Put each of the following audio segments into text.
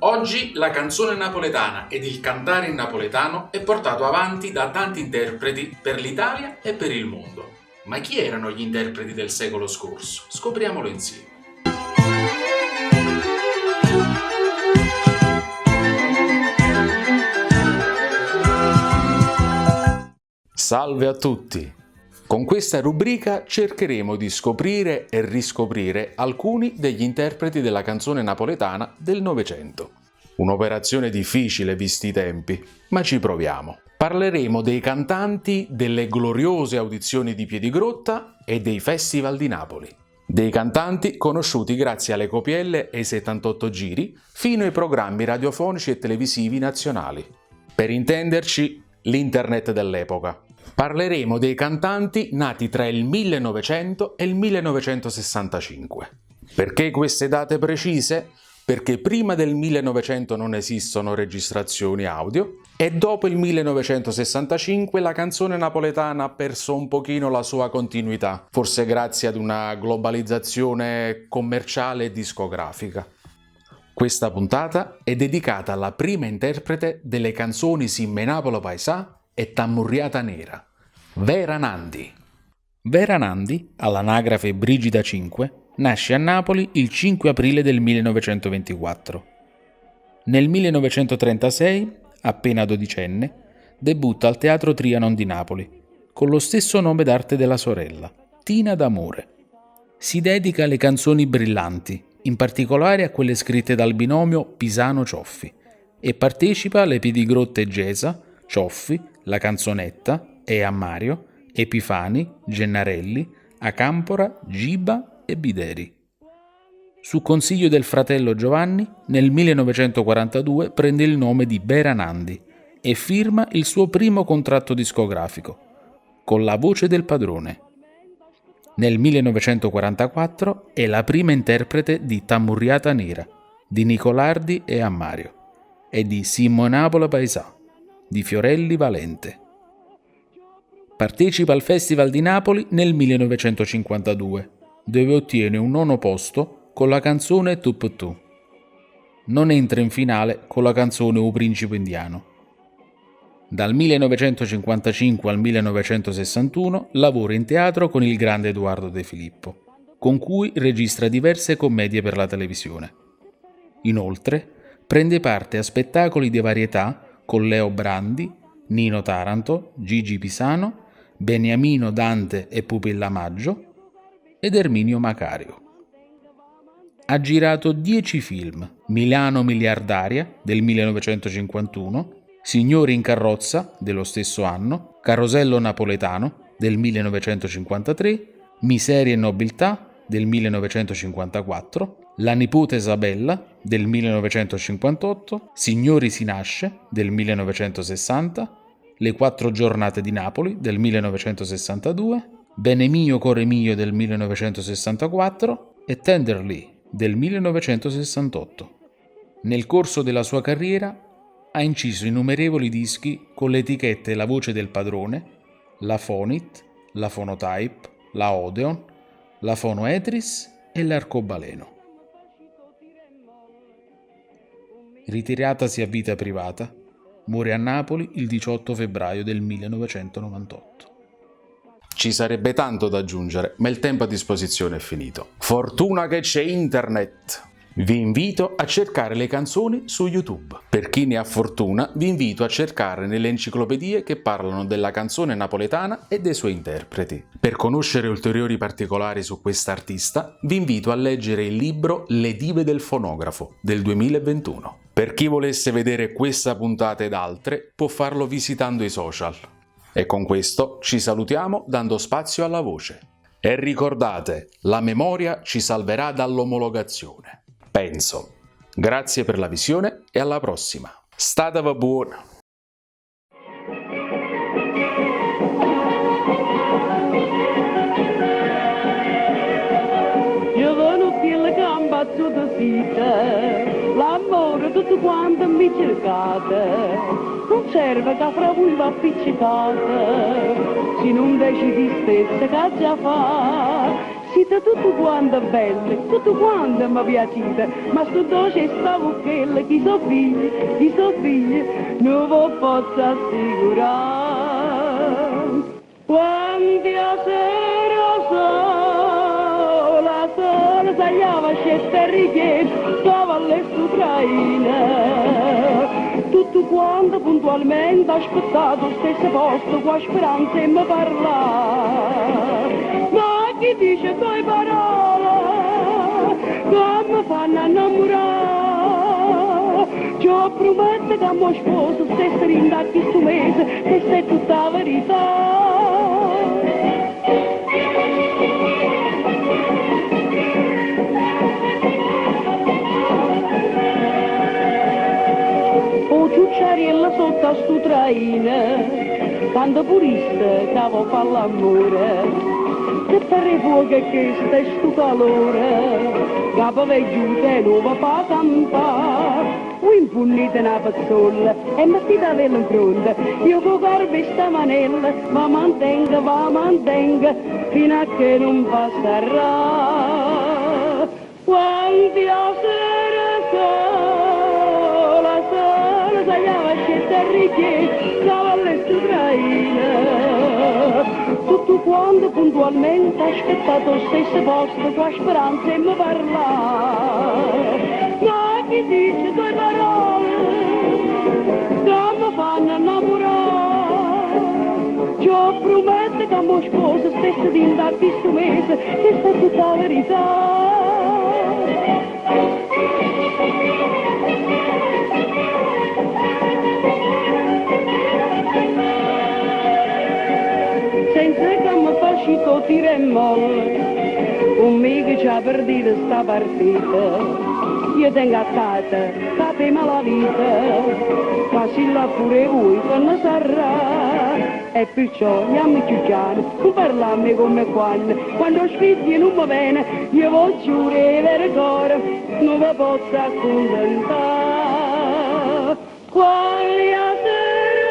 Oggi la canzone napoletana ed il cantare in napoletano è portato avanti da tanti interpreti per l'Italia e per il mondo. Ma chi erano gli interpreti del secolo scorso? Scopriamolo insieme. Salve a tutti! Con questa rubrica cercheremo di scoprire e riscoprire alcuni degli interpreti della canzone napoletana del Novecento. Un'operazione difficile visti i tempi, ma ci proviamo. Parleremo dei cantanti delle gloriose audizioni di Piedigrotta e dei festival di Napoli. Dei cantanti conosciuti grazie alle copielle e ai 78 giri, fino ai programmi radiofonici e televisivi nazionali. Per intenderci, l'internet dell'epoca. Parleremo dei cantanti nati tra il 1900 e il 1965. Perché queste date precise? Perché prima del 1900 non esistono registrazioni audio e dopo il 1965 la canzone napoletana ha perso un pochino la sua continuità, forse grazie ad una globalizzazione commerciale e discografica. Questa puntata è dedicata alla prima interprete delle canzoni Simme Napolo Paesà e Tammurriata Nera, Vera Nandi. Vera Nandi, all'anagrafe Brigida 5, nasce a Napoli il 5 aprile del 1924. Nel 1936, appena dodicenne, debutta al Teatro Trianon di Napoli, con lo stesso nome d'arte della sorella, Tina d'Amore. Si dedica alle canzoni brillanti, in particolare a quelle scritte dal binomio Pisano-Cioffi, e partecipa alle Piedigrotte Gesa, Cioffi, La Canzonetta, E a Mario, Epifani, Gennarelli, Acampora, Giba e Bideri. Su consiglio del fratello Giovanni, nel 1942 prende il nome di Vera Nandi e firma il suo primo contratto discografico, con La Voce del Padrone. Nel 1944 è la prima interprete di Tammurriata Nera, di Nicolardi e Ammario, e di Simme Napolo Paesà, di Fiorelli Valente. Partecipa al Festival di Napoli nel 1952, dove ottiene un 9° posto con la canzone Tup Tu. Non entra in finale con la canzone O Principe Indiano. Dal 1955 al 1961 lavora in teatro con il grande Edoardo De Filippo, con cui registra diverse commedie per la televisione. Inoltre, prende parte a spettacoli di varietà con Leo Brandi, Nino Taranto, Gigi Pisano, Beniamino Dante e Pupilla Maggio ed Erminio Macario. Ha girato 10 film: Milano Miliardaria del 1951, Signori in carrozza dello stesso anno, Carosello napoletano del 1953, Miseria e nobiltà del 1954, La nipote Isabella del 1958, Signori si nasce del 1960, Le 4 giornate di Napoli del 1962, Bene mio core mio del 1964 e Tenderly del 1968. Nel corso della sua carriera ha inciso innumerevoli dischi con le etichette La Voce del Padrone, la Fonit, la Phonotype, la Odeon, la Fonoetris e l'Arcobaleno. Ritiratasi a vita privata, muore a Napoli il 18 febbraio del 1998. Ci sarebbe tanto da aggiungere, ma il tempo a disposizione è finito. Fortuna che c'è internet! Vi invito a cercare le canzoni su YouTube. Per chi ne ha fortuna, vi invito a cercare nelle enciclopedie che parlano della canzone napoletana e dei suoi interpreti. Per conoscere ulteriori particolari su quest'artista, vi invito a leggere il libro Le dive del fonografo del 2021. Per chi volesse vedere questa puntata ed altre, può farlo visitando i social. E con questo ci salutiamo dando spazio alla voce. E ricordate, la memoria ci salverà dall'omologazione. Penso. Grazie per la visione e alla prossima. Statevi buoni! Io sono più le gambe sotto sita, l'amore tutto quanto mi cercate, non serve che fra voi va appiccicate, se non decidi stessa che già fa, siete tutto quanto belle, tutto quanto mi piacete, ma sto dolce stavo quella, chi so figli, non vi posso assicurare. Quando sera sola, tagliava scetta e richiede, stava all'estero traina. Tutto quanto puntualmente aspettato stesso posto, qua speranza e mi parla. Ma chi dice tue parole, come fanno a innamorare? Io prometto che a mio sposo stesso rindacchi sto mese, questa è tutta la verità. Ciucciariella sotto a stu traina, quando purista cavo fa l'amore, che per fuoco che questo è stu calore, capo vecchio e nuova fa campa, un punnite una pazzolla e mettete a vela in fronte, io con garbi sta manella, ma mantenga, fino a che non passerà. Quanti a sera tagliava scetta e richiede, stava all'estero traina. Tutto quanto puntualmente aspettato lo stesso posto, qua speranza e mi parla. Ma chi dice due parole, che mi fanno innamorare? Io prometto che a mio sposo stesso di andare questo mese, questa è tutta la verità. Senza che mi faccio tira e molle, un mica ci ha perduto sta partita. Io tengo a casa, sapete la vita, ma se la pure voi che ne sarà. E perciò andiamo più chiaro, non parlarmi come quando scritti non va bene, io voglio giurare cuore, non vi posso accontentare. Quali a sera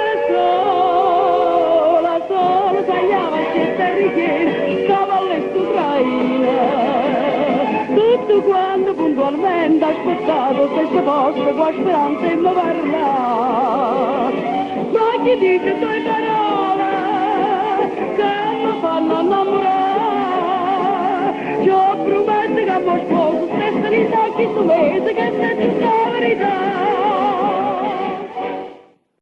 tagliava scetta e richiede, stava all'estero traina. Tutto quanto puntualmente aspettato, stesso posto, con speranza e mi parla. Ma chi dice tue parole, che mi fanno innamorare? Io prometto che a mio sposo stesso li sa chi tu mese, che sei tutta la verità.